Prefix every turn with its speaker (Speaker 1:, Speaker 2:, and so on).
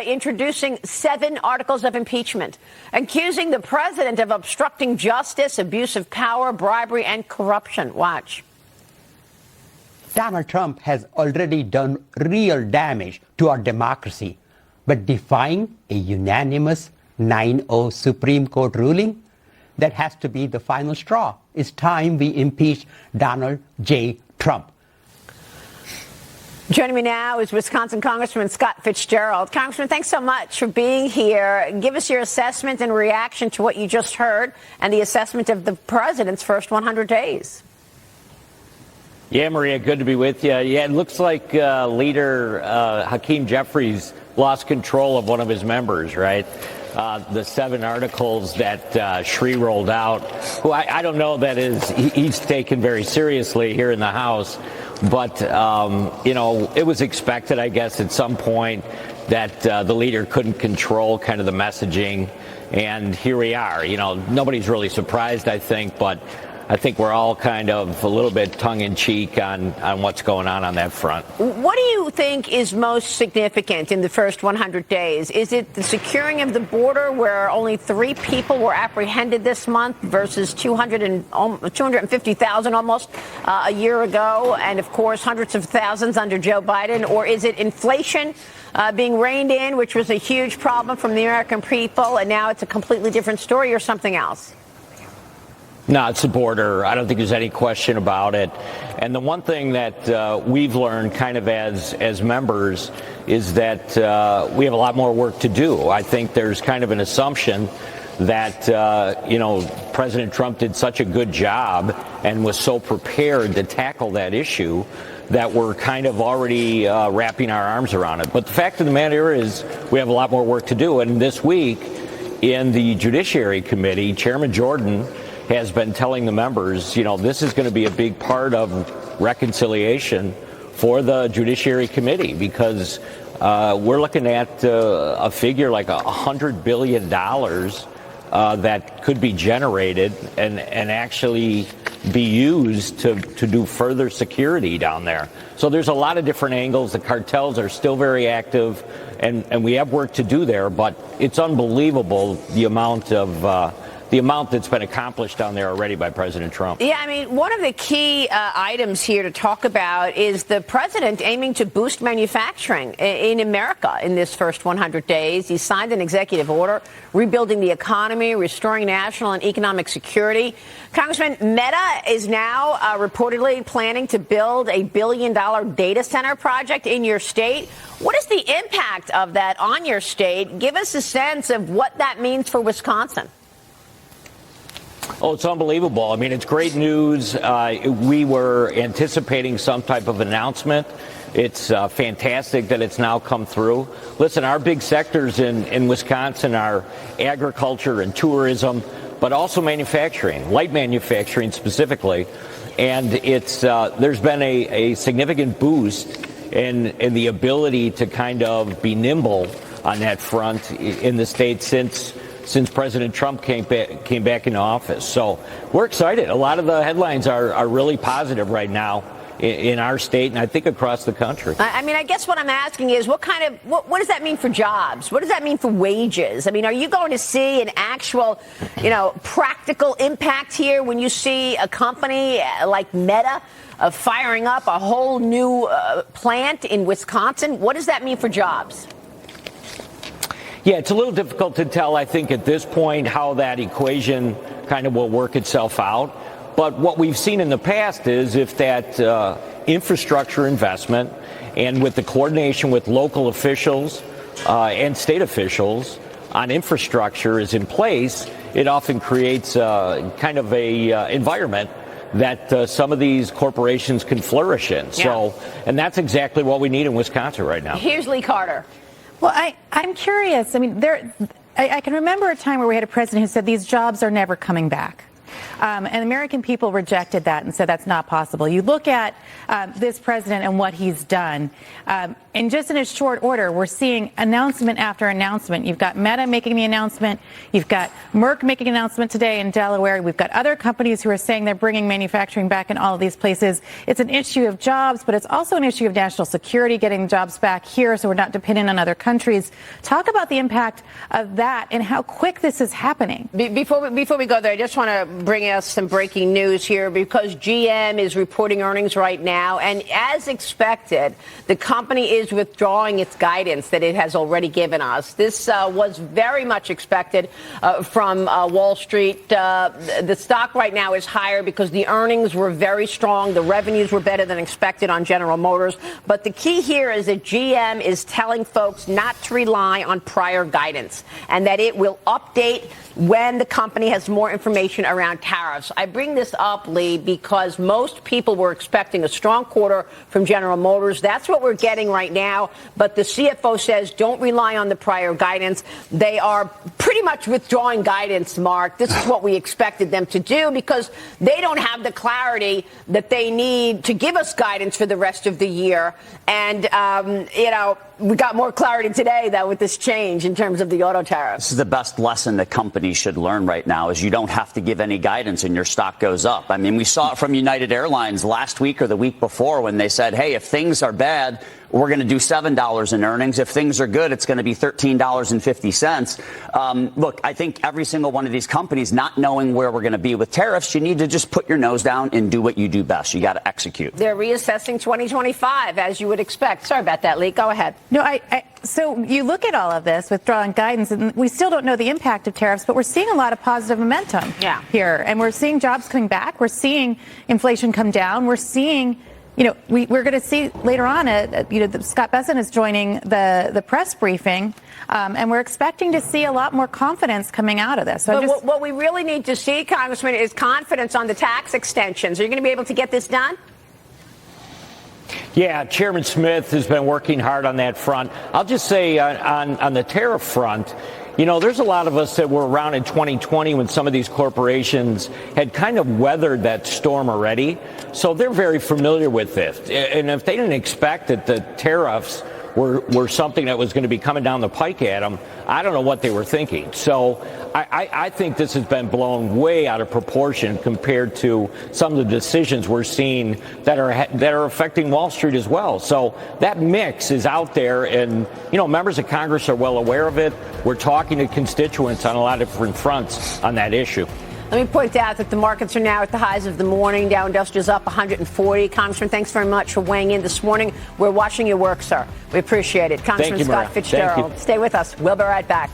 Speaker 1: by introducing 7 articles of impeachment, accusing the president of obstructing justice, abuse of power, bribery, and corruption. Watch.
Speaker 2: Donald Trump has already done real damage to our democracy, but defying a unanimous 9-0 Supreme Court ruling, that has to be the final straw. It's time we impeach Donald J. Trump.
Speaker 1: Joining me now is Wisconsin Congressman Scott Fitzgerald. Congressman, thanks so much for being here. Give us your assessment and reaction to what you just heard and the assessment of the president's first 100 days.
Speaker 3: Yeah, Maria, good to be with you. Yeah, it looks like leader Hakeem Jeffries lost control of one of his members, right? The 7 articles that Shri rolled out, who I don't know that he's taken very seriously here in the House. But, it was expected, I guess, at some point that the leader couldn't control kind of the messaging. And here we are. Nobody's really surprised, I think. But I think we're all kind of a little bit tongue-in-cheek on what's going on that front.
Speaker 1: What do you think is most significant in the first 100 days? Is it the securing of the border, where only 3 people were apprehended this month versus 250,000 almost a year ago, and, of course, hundreds of thousands under Joe Biden? Or is it inflation being reined in, which was a huge problem from the American people, and now it's a completely different story, or something else?
Speaker 3: No, it's the border. I don't think there's any question about it. And the one thing that we've learned kind of as members is that we have a lot more work to do. I think there's kind of an assumption that, President Trump did such a good job and was so prepared to tackle that issue that we're kind of already wrapping our arms around it. But the fact of the matter is we have a lot more work to do. And this week in the Judiciary Committee, Chairman Jordan has been telling the members, this is going to be a big part of reconciliation for the Judiciary Committee, because we're looking at a figure like $100 billion that could be generated and actually be used to do further security down there. So there's a lot of different angles. The cartels are still very active, and we have work to do there, but it's unbelievable the amount that's been accomplished down there already by President Trump.
Speaker 1: Yeah, I mean, one of the key items here to talk about is the president aiming to boost manufacturing in America in this first 100 days. He signed an executive order rebuilding the economy, restoring national and economic security. Congressman, Meta is now reportedly planning to build a $1 billion data center project in your state. What is the impact of that on your state? Give us a sense of what that means for Wisconsin.
Speaker 3: Oh, it's unbelievable. I mean, it's great news. We were anticipating some type of announcement. It's fantastic that it's now come through. Listen, our big sectors in Wisconsin are agriculture and tourism, but also manufacturing, light manufacturing specifically. And there's been a significant boost in the ability to kind of be nimble on that front in the state since President Trump came back into office. So we're excited. A lot of the headlines are really positive right now in our state, and I think across the country.
Speaker 1: I mean, I guess what I'm asking is what does that mean for jobs? What does that mean for wages? I mean, are you going to see an actual, practical impact here when you see a company like Meta firing up a whole new plant in Wisconsin? What does that mean for jobs?
Speaker 3: Yeah, it's a little difficult to tell, I think, at this point how that equation kind of will work itself out. But what we've seen in the past is if that infrastructure investment and with the coordination with local officials and state officials on infrastructure is in place, it often creates kind of a environment that some of these corporations can flourish in. Yeah. So, and that's exactly what we need in Wisconsin right now.
Speaker 1: Here's Lee Carter.
Speaker 4: Well, I'm curious. I mean, I can remember a time where we had a president who said these jobs are never coming back. And American people rejected that and said that's not possible. You look at this president and what he's done. in a short order, we're seeing announcement after announcement. You've got Meta making the announcement. You've got Merck making an announcement today in Delaware. We've got other companies who are saying they're bringing manufacturing back in all of these places. It's an issue of jobs, but it's also an issue of national security, getting jobs back here so we're not dependent on other countries. Talk about the impact of that and how quick this is happening.
Speaker 1: Before we go there, I just want to bring us some breaking news here because GM is reporting earnings right now. And as expected, the company is withdrawing its guidance that it has already given us. This was very much expected from Wall Street. The stock right now is higher because the earnings were very strong. The revenues were better than expected on General Motors. But the key here is that GM is telling folks not to rely on prior guidance and that it will update when the company has more information around tariffs. I bring this up, Lee, because most people were expecting a strong quarter from General Motors. That's what we're getting right now. But the CFO says don't rely on the prior guidance. They are pretty much withdrawing guidance, Mark. This is what we expected them to do because they don't have the clarity that they need to give us guidance for the rest of the year. And, we got more clarity today, though, with this change in terms of the auto tariffs.
Speaker 5: This is the best lesson that companies should learn right now is you don't have to give any guidance and your stock goes up. I mean, we saw it from United Airlines last week or the week before when they said, hey, if things are bad, we're going to do $7 in earnings. If things are good, it's going to be $13.50. Look, I think every single one of these companies, not knowing where we're going to be with tariffs, you need to just put your nose down and do what you do best. You got to execute.
Speaker 1: They're reassessing 2025, as you would expect. Sorry about that, Lee. Go ahead.
Speaker 4: No, so you look at all of this, withdrawing guidance, and we still don't know the impact of tariffs, but we're seeing a lot of positive momentum here. And we're seeing jobs coming back. We're seeing inflation come down. We're seeing, we're going to see later on, Scott Bessent is joining the press briefing, and we're expecting to see a lot more confidence coming out of this. So
Speaker 1: but what we really need to see, Congressman, is confidence on the tax extensions. Are you going to be able to get this done?
Speaker 3: Yeah, Chairman Smith has been working hard on that front. I'll just say on the tariff front, there's a lot of us that were around in 2020 when some of these corporations had kind of weathered that storm already. So they're very familiar with this. And if they didn't expect that the tariffs were something that was going to be coming down the pike at them, I don't know what they were thinking. So I think this has been blown way out of proportion compared to some of the decisions we're seeing that are affecting Wall Street as well. So that mix is out there, and members of Congress are well aware of it. We're talking to constituents on a lot of different fronts on that issue.
Speaker 1: Let me point out that the markets are now at the highs of the morning. Dow Industrial's up 140. Congressman, thanks very much for weighing in this morning. We're watching your work, sir. We appreciate it. Congressman Scott Fitzgerald, stay with us. We'll be right back.